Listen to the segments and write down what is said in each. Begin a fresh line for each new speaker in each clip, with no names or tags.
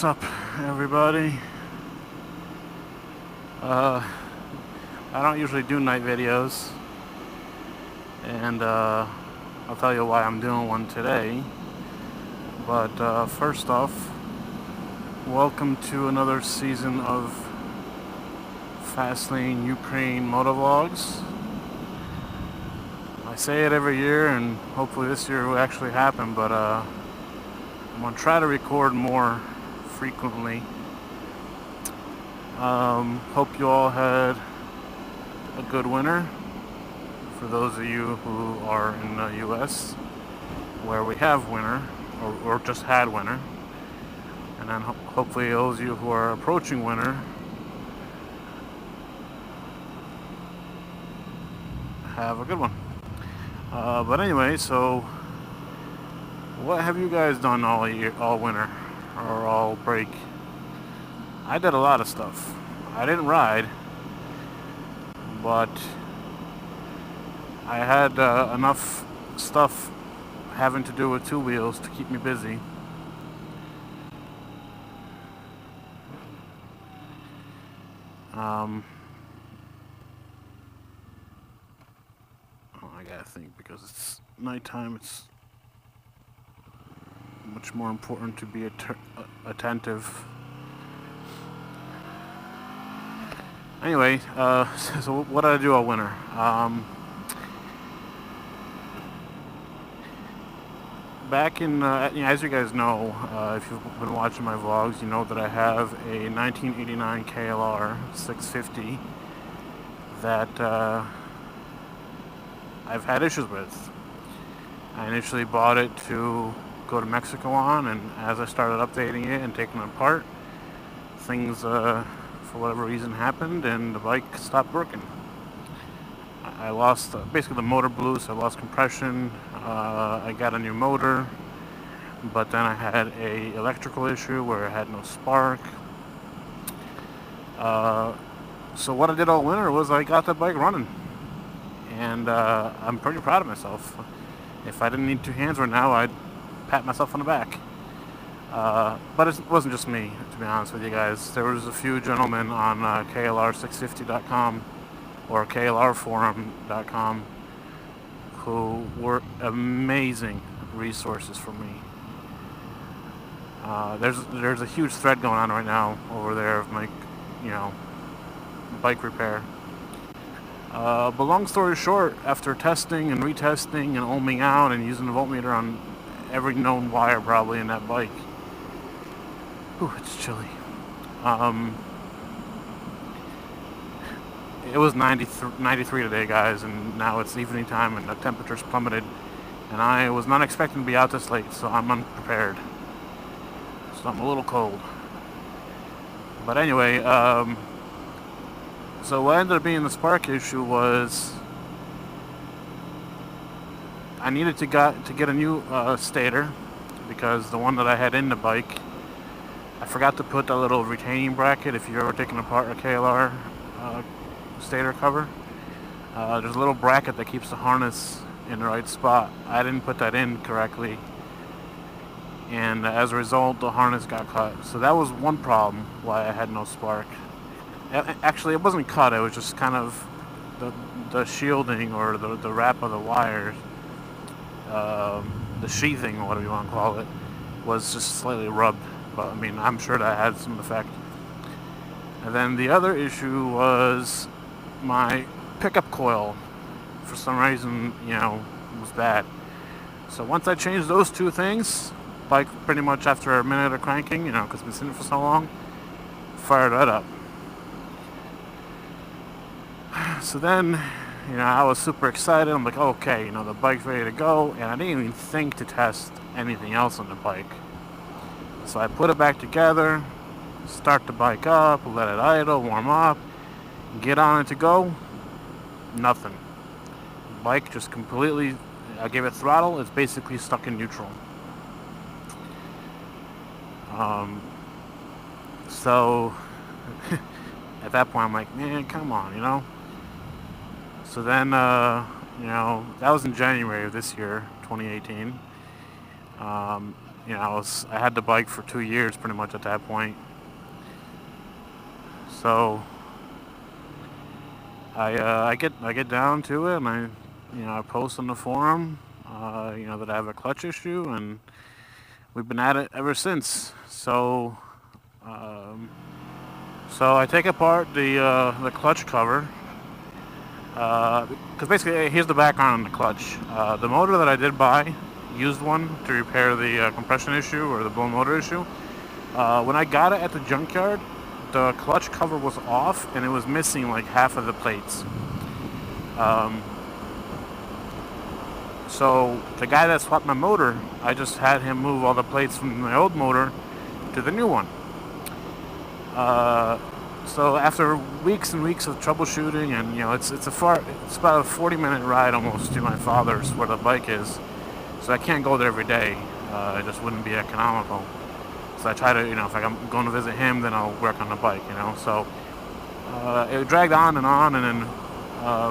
What's up, everybody? I don't usually do night videos, and I'll tell you why I'm doing one today. But first off, welcome to another season of FstLaneUkraine motovlogs. I say it every year, and hopefully this year will actually happen, but I'm going to try to record more frequently. Hope you all had a good winter. For those of you who are in the U.S., where we have winter, or just had winter, and then hopefully those of you who are approaching winter have a good one. But anyway, so what have you guys done all winter, or all break? I did a lot of stuff. I didn't ride, but I had enough stuff having to do with two wheels to keep me busy. I gotta think, because it's nighttime, it's much more important to be attentive. Anyway, so what did I do all winter? Back in, as you guys know, if you've been watching my vlogs, you know that I have a 1989 KLR 650 that I've had issues with. I initially bought it to go to Mexico on, and as I started updating it and taking it apart, things for whatever reason happened, and the bike stopped working. I lost basically the motor blew, so I lost compression. I got a new motor, but then I had a electrical issue where I had no spark. So what I did all winter was I got the bike running, and I'm pretty proud of myself. If I didn't need two hands right now, I'd pat myself on the back. But it wasn't just me, to be honest with you guys. There was a few gentlemen on KLR650.com or KLRforum.com who were amazing resources for me. There's a huge thread going on right now over there of my, bike repair. But long story short, after testing and retesting and ohming out and using the voltmeter on every known wire probably in that bike, it's chilly. It was 93 today, guys, and now it's evening time and the temperature's plummeted, and I was not expecting to be out this late, so I'm unprepared. So I'm a little cold. But anyway, so what ended up being the spark issue was I needed to get a new stator, because the one that I had in the bike, I forgot to put that little retaining bracket. If you've ever taken apart a KLR stator cover, there's a little bracket that keeps the harness in the right spot. I didn't put that in correctly, and as a result the harness got cut. So that was one problem why I had no spark. Actually, it wasn't cut, it was just kind of the shielding, or the wrap of the wires, the sheathing, or whatever you want to call it, was just slightly rubbed. But I mean, I'm sure that had some effect. And then the other issue was my pickup coil, for some reason, was bad. So once I changed those two things, bike pretty much after a minute of cranking, because it's been sitting for so long, fired that up. So then, I was super excited. I'm like, okay, the bike's ready to go, and I didn't even think to test anything else on the bike. So I put it back together, start the bike up, let it idle, warm up, get on it to go, nothing. Bike just completely, I gave it throttle, it's basically stuck in neutral. So at that point I'm like, man, come on, So then, that was in January of this year, 2018. you know, I had the bike for 2 years pretty much at that point. So I get down to it, and I post on the forum, that I have a clutch issue, and we've been at it ever since. Um, so I take apart the clutch cover, because basically here's the background on the clutch. The motor that I did buy, used one to repair the compression issue or the blown motor issue. When I got it at the junkyard, the clutch cover was off and it was missing like half of the plates. So the guy that swapped my motor, I just had him move all the plates from my old motor to the new one. So after weeks and weeks of troubleshooting, and it's about a 40-minute ride almost to my father's where the bike is. So I can't go there every day. It just wouldn't be economical. So I try to, if I'm going to visit him, then I'll work on the bike, So it dragged on, and then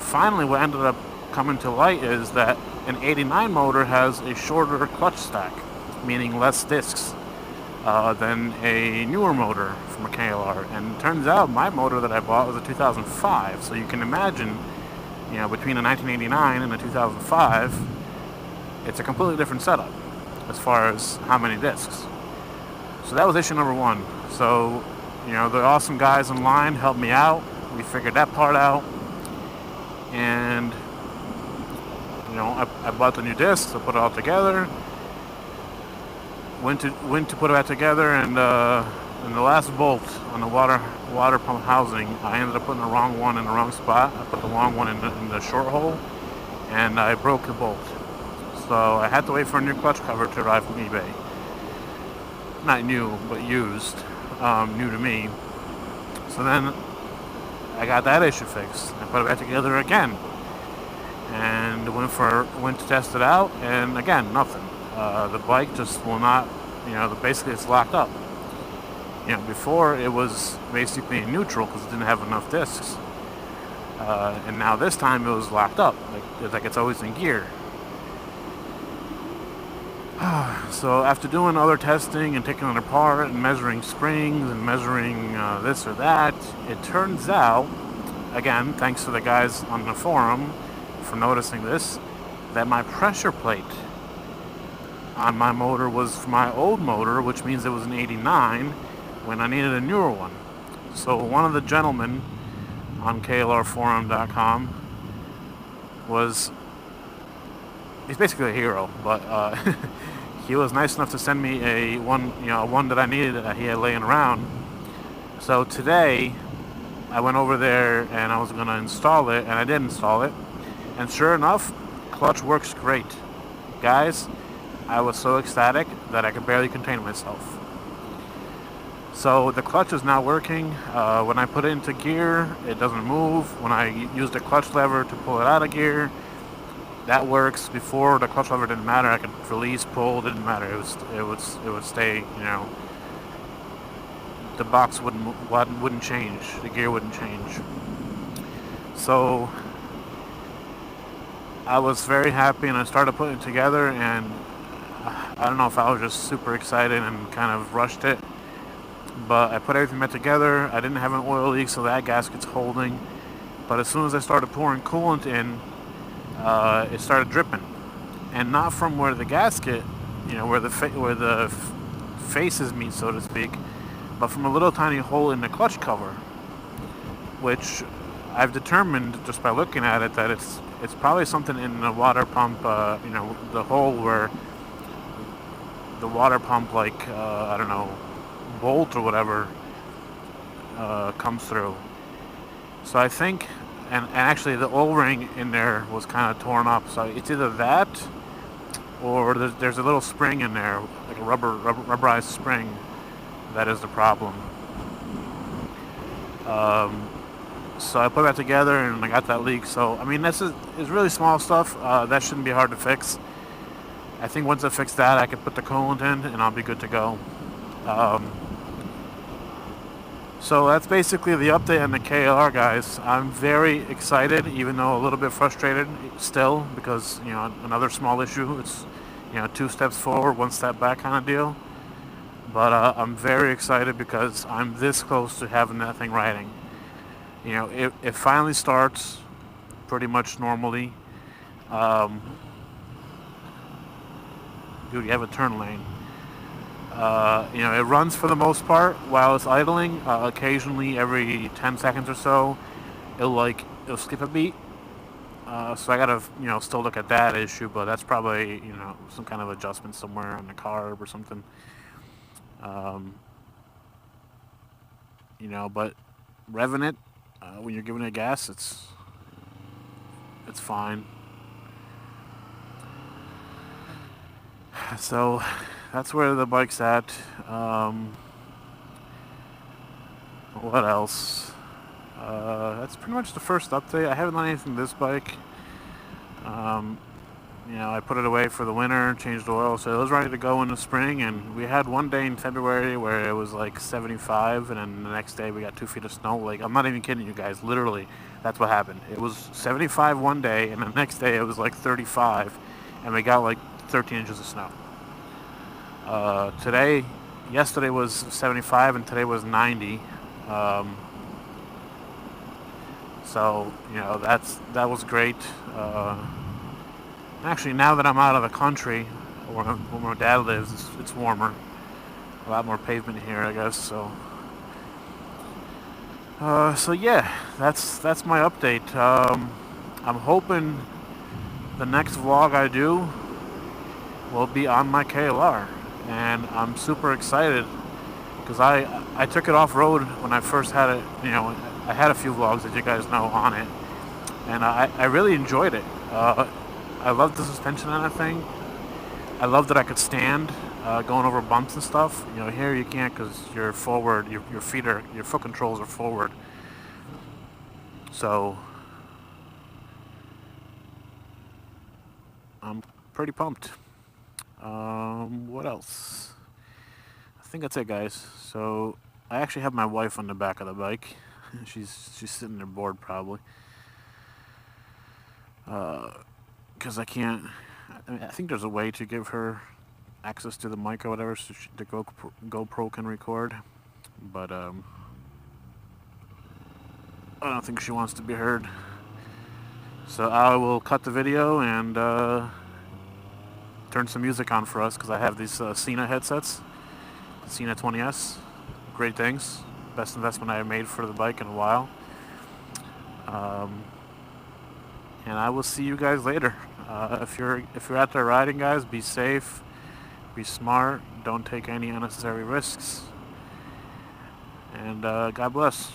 finally what ended up coming to light is that an 89 motor has a shorter clutch stack, meaning less discs than a newer motor from a KLR. And it turns out my motor that I bought was a 2005. So you can imagine, between a 1989 and a 2005, it's a completely different setup as far as how many discs. So that was issue number one. So, the awesome guys online helped me out. We figured that part out. And, I bought the new discs, I put it all together. Went to put it back together, and the last bolt on the water pump housing, I ended up putting the wrong one in the wrong spot. I put the wrong one in the short hole, and I broke the bolt. So I had to wait for a new clutch cover to arrive from eBay. Not new, but used. New to me. So then I got that issue fixed. I put it back together again, and went to test it out, and again, nothing. The bike just will not, basically it's locked up. Before it was basically in neutral because it didn't have enough discs. And now this time it was locked up, like it's always in gear. So after doing other testing and taking it apart and measuring springs and measuring this or that, it turns out, again, thanks to the guys on the forum for noticing this, that my pressure plate on my motor was my old motor, which means it was an 89 when I needed a newer one. So one of the gentlemen on klrforum.com he's basically a hero, but he was nice enough to send me a one that I needed that he had laying around. So today I went over there and I was going to install it, and I did install it, and sure enough, clutch works great. Guys, I was so ecstatic that I could barely contain myself. So the clutch is now working. When I put it into gear, it doesn't move. When I use the clutch lever to pull it out of gear, that works. Before, the clutch lever didn't matter. I could release, pull, didn't matter. It would stay. The box wouldn't change. The gear wouldn't change. So I was very happy, and I started putting it together, and I don't know if I was just super excited and kind of rushed it, but I put everything back together. I didn't have an oil leak, so that gasket's holding. But as soon as I started pouring coolant in, it started dripping, and not from where the gasket, where the faces meet, so to speak, but from a little tiny hole in the clutch cover, which I've determined just by looking at it that it's probably something in the water pump, the hole where the water pump, I don't know, bolt or whatever comes through. So I think, and actually the O-ring in there was kind of torn up, so it's either that or there's a little spring in there, like a rubberized spring, that is the problem. So I put that together and I got that leak. So I mean, this is really small stuff. That shouldn't be hard to fix. I think once I fix that, I can put the coolant in and I'll be good to go. So that's basically the update on the KLR, guys. I'm very excited, even though a little bit frustrated still, because another small issue. It's you know, 2 steps forward, 1 step back kind of deal. But I'm very excited because I'm this close to having that thing riding. You know, it finally starts pretty much normally. Um, Dude, you have a turn lane. You know, it runs for the most part while it's idling. Occasionally, every 10 seconds or so, it'll skip a beat. So I gotta, you know, still look at that issue, but that's probably, you know, some kind of adjustment somewhere on the carb or something. Um, you know, but revving it when you're giving it gas, it's fine. So that's where the bike's at. What else? That's pretty much the first update. I haven't done anything to this bike. Um, you know, I put it away for the winter, changed the oil, so it was ready to go in the spring. And we had one day in February where it was like 75, and then the next day we got 2 feet of snow. Like, I'm not even kidding you guys. Literally, that's what happened. It was 75 one day, and the next day it was like 35, and we got like 13 inches of snow. Yesterday was 75, and today was 90. So, you know, that was great. Actually, now that I'm out of the country, where my dad lives, it's warmer. A lot more pavement here, I guess. So yeah, that's my update. I'm hoping the next vlog I do will be on my KLR, and I'm super excited because I took it off road when I first had it. You know, I had a few vlogs that you guys know on it, and I really enjoyed it. I loved the suspension on that thing. I loved that I could stand going over bumps and stuff. You know, here you can't because you're forward. Your foot controls are forward. So I'm pretty pumped. What else? I think that's it, guys. So I actually have my wife on the back of the bike. She's sitting there bored probably. Because I can't. I mean, I think there's a way to give her access to the mic or whatever, so the GoPro can record. But I don't think she wants to be heard. So I will cut the video and turn some music on for us because I have these Sena headsets, Sena 20S. Great things. Best investment I have made for the bike in a while. And I will see you guys later. If you're out there riding, guys, be safe, be smart, don't take any unnecessary risks, and God bless.